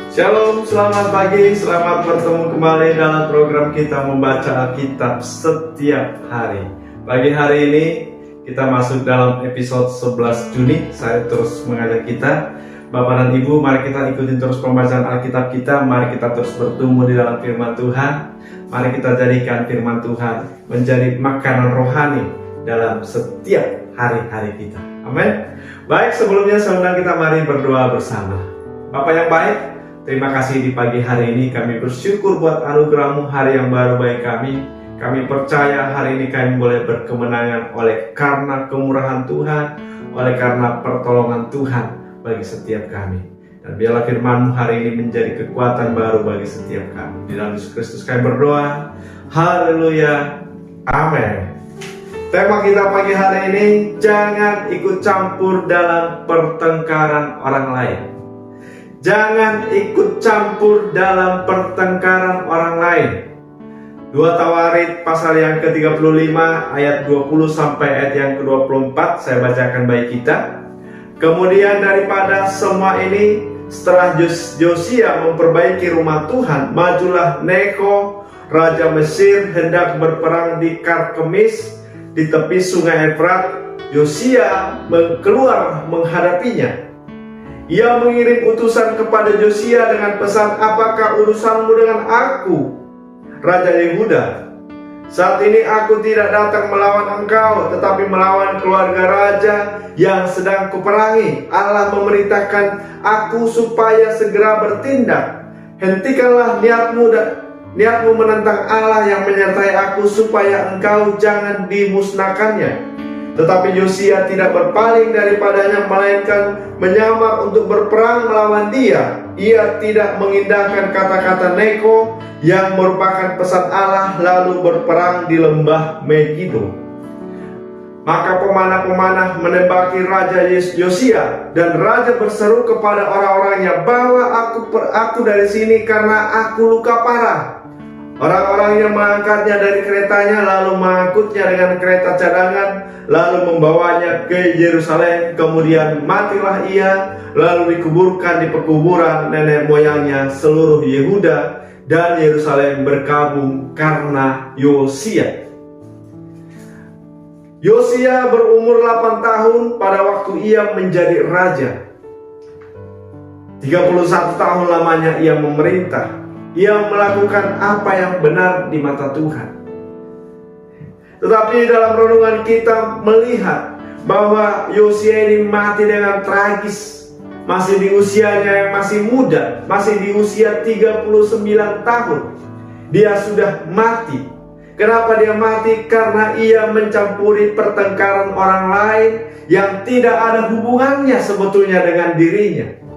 Shalom, selamat pagi, selamat bertemu kembali dalam program kita membaca Alkitab setiap hari. Pagi hari ini kita masuk dalam episode 11 Juni. Saya terus mengajak kita, Bapak dan Ibu, mari kita ikutin terus pembacaan Alkitab kita. Mari kita terus bertumbuh di dalam firman Tuhan. Mari kita jadikan firman Tuhan menjadi makanan rohani dalam setiap hari-hari kita. Amin. Baik, sebelumnya saya undang kita mari berdoa bersama. Bapak yang baik, terima kasih di pagi hari ini. Kami bersyukur buat anugerah-Mu hari yang baru bagi kami. Kami percaya hari ini kami boleh berkemenangan oleh karena kemurahan Tuhan, oleh karena pertolongan Tuhan bagi setiap kami. Dan biarlah firman-Mu hari ini menjadi kekuatan baru bagi setiap kami. Di dalam Yesus Kristus kami berdoa. Haleluya. Amin. Tema kita pagi hari ini, jangan ikut campur dalam pertengkaran orang lain. Jangan ikut campur dalam pertengkaran orang lain. 2 Tawarid pasal yang ke-35 ayat 20 sampai ayat yang ke-24 saya bacakan bagi kita. Kemudian daripada semua ini, setelah Yosia memperbaiki rumah Tuhan, majulah Neko, raja Mesir, hendak berperang di Karkemis di tepi sungai Efrat. Yosia keluar menghadapinya. Ia mengirim utusan kepada Yosia dengan pesan, apakah urusanmu dengan aku, Raja Yehuda? Saat ini aku tidak datang melawan engkau, tetapi melawan keluarga raja yang sedang kuperangi. Allah memerintahkan aku supaya segera bertindak. Hentikanlah niatmu menentang Allah yang menyertai aku, supaya engkau jangan dimusnahkannya. Tetapi Yosia tidak berpaling daripadanya, melainkan menyamar untuk berperang melawan dia. Ia tidak mengindahkan kata-kata Neko yang merupakan pesan Allah, lalu berperang di lembah Megiddo. Maka pemanah-pemanah menembaki Raja Yosia, dan Raja berseru kepada orang-orangnya, bawa aku dari sini karena aku luka parah. Orang-orangnya mengangkatnya dari keretanya, lalu mengangkutnya dengan kereta cadangan, lalu membawanya ke Yerusalem. Kemudian matilah ia, lalu dikuburkan di pekuburan nenek moyangnya. Seluruh Yehuda dan Yerusalem berkabung karena Yosia. Yosia berumur 8 tahun pada waktu ia menjadi raja. 31 tahun lamanya ia memerintah. Ia melakukan apa yang benar di mata Tuhan. Tetapi dalam renungan kita melihat bahwa Yosia ini mati dengan tragis. Masih di usianya yang masih muda, masih di usia 39 tahun. Dia sudah mati. Kenapa dia mati? Karena ia mencampuri pertengkaran orang lain yang tidak ada hubungannya sebetulnya dengan dirinya.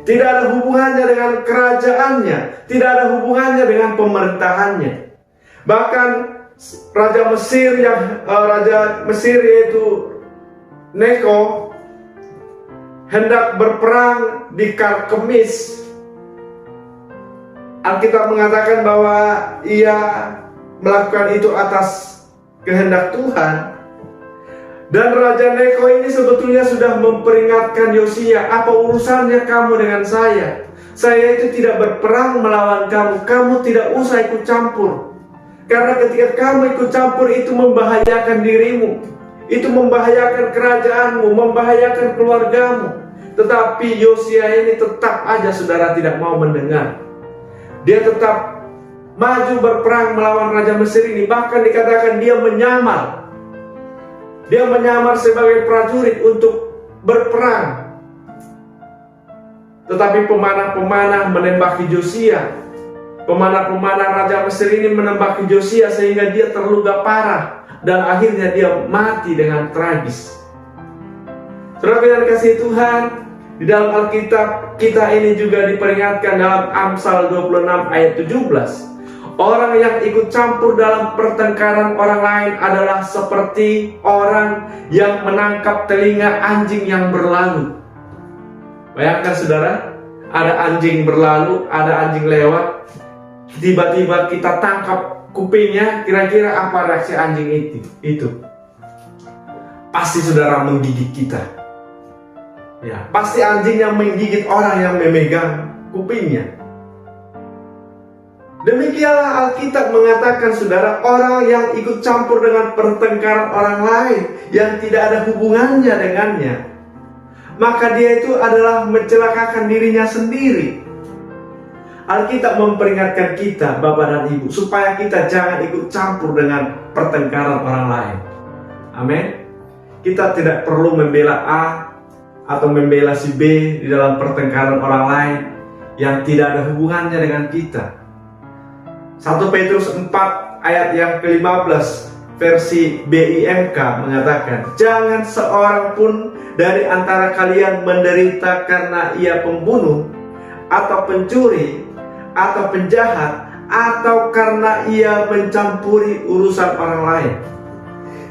Tidak ada hubungannya dengan kerajaannya, tidak ada hubungannya dengan pemerintahannya. Bahkan Raja Mesir yaitu Neko hendak berperang di Karkemis. Alkitab mengatakan bahwa ia melakukan itu atas kehendak Tuhan. Dan Raja Neko ini sebetulnya sudah memperingatkan Yosia, apa urusannya kamu dengan saya? Saya itu tidak berperang melawan kamu, kamu tidak usah ikut campur. Karena ketika kamu ikut campur itu membahayakan dirimu, itu membahayakan kerajaanmu, membahayakan keluargamu. Tetapi Yosia ini tetap aja saudara tidak mau mendengar. Dia tetap maju berperang melawan Raja Mesir ini. Bahkan dikatakan dia menyamar. Dia menyamar sebagai prajurit untuk berperang. Tetapi pemanah-pemanah menembaki Yosia. Pemanah-pemanah Raja Mesir ini menembaki Yosia sehingga dia terluka parah. Dan akhirnya dia mati dengan tragis. Saudara yang kasih Tuhan, di dalam Alkitab kita ini juga diperingatkan dalam Amsal 26 ayat 17. Orang yang ikut campur dalam pertengkaran orang lain adalah seperti orang yang menangkap telinga anjing yang berlalu. Bayangkan saudara, ada anjing berlalu, ada anjing lewat, tiba-tiba kita tangkap kupingnya, kira-kira apa reaksi anjing itu? Pasti saudara menggigit kita. Ya, pasti anjing yang menggigit orang yang memegang kupingnya. Demikianlah Alkitab mengatakan, saudara, orang yang ikut campur dengan pertengkaran orang lain yang tidak ada hubungannya dengannya, maka dia itu adalah mencelakakan dirinya sendiri. Alkitab memperingatkan kita, Bapak dan Ibu, supaya kita jangan ikut campur dengan pertengkaran orang lain. Amin. Kita tidak perlu membela A atau membela si B di dalam pertengkaran orang lain yang tidak ada hubungannya dengan kita. 1 Petrus 4 ayat yang ke-15 versi BIMK mengatakan, jangan seorang pun dari antara kalian menderita karena ia pembunuh atau pencuri atau penjahat atau karena ia mencampuri urusan orang lain.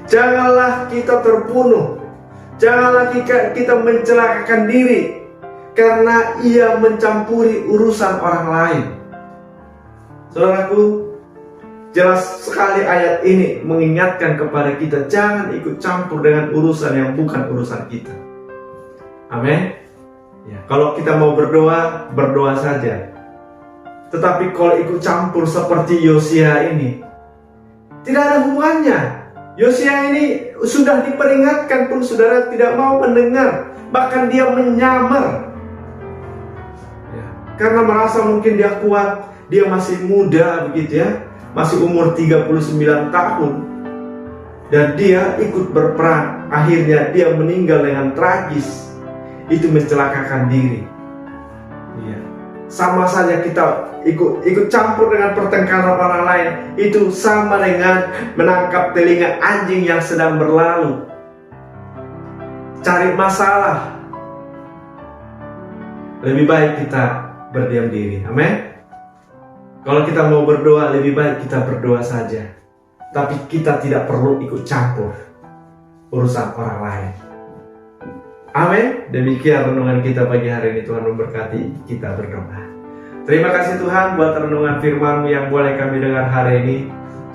Janganlah kita terbunuh, janganlah kita mencelakakan diri karena ia mencampuri urusan orang lain. Saudaraku, jelas sekali ayat ini mengingatkan kepada kita jangan ikut campur dengan urusan yang bukan urusan kita. Amin. Ya, kalau kita mau berdoa, berdoa saja. Tetapi kalau ikut campur seperti Yosia ini, tidak ada hubungannya. Yosia ini sudah diperingatkan pun saudara tidak mau mendengar, bahkan dia menyamar. Ya, karena merasa mungkin dia kuat, dia masih muda begitu ya, masih umur 39 tahun. Dan dia ikut berperang, akhirnya dia meninggal dengan tragis. Itu mencelakakan diri. Ya. Sama saja kita ikut campur dengan pertengkaran orang lain, itu sama dengan menangkap telinga anjing yang sedang berlalu, cari masalah. Lebih baik kita berdiam diri. Amin. Kalau kita mau berdoa, lebih baik kita berdoa saja, tapi kita tidak perlu ikut campur urusan orang lain. Amin. Demikian renungan kita pagi hari ini. Tuhan memberkati. Kita berdoa. Terima kasih Tuhan buat renungan firman-Mu yang boleh kami dengar hari ini,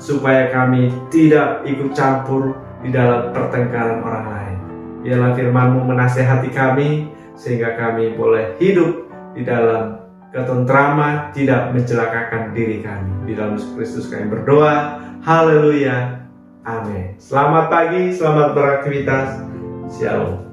supaya kami tidak ikut campur di dalam pertengkaran orang lain. Biarlah firman-Mu menasehati kami, sehingga kami boleh hidup di dalam ketentraman, tidak mencelakakan diri kami. Di dalam Yesus Kristus kami berdoa. Haleluya. Amin. Selamat pagi, selamat beraktivitas. Shalom.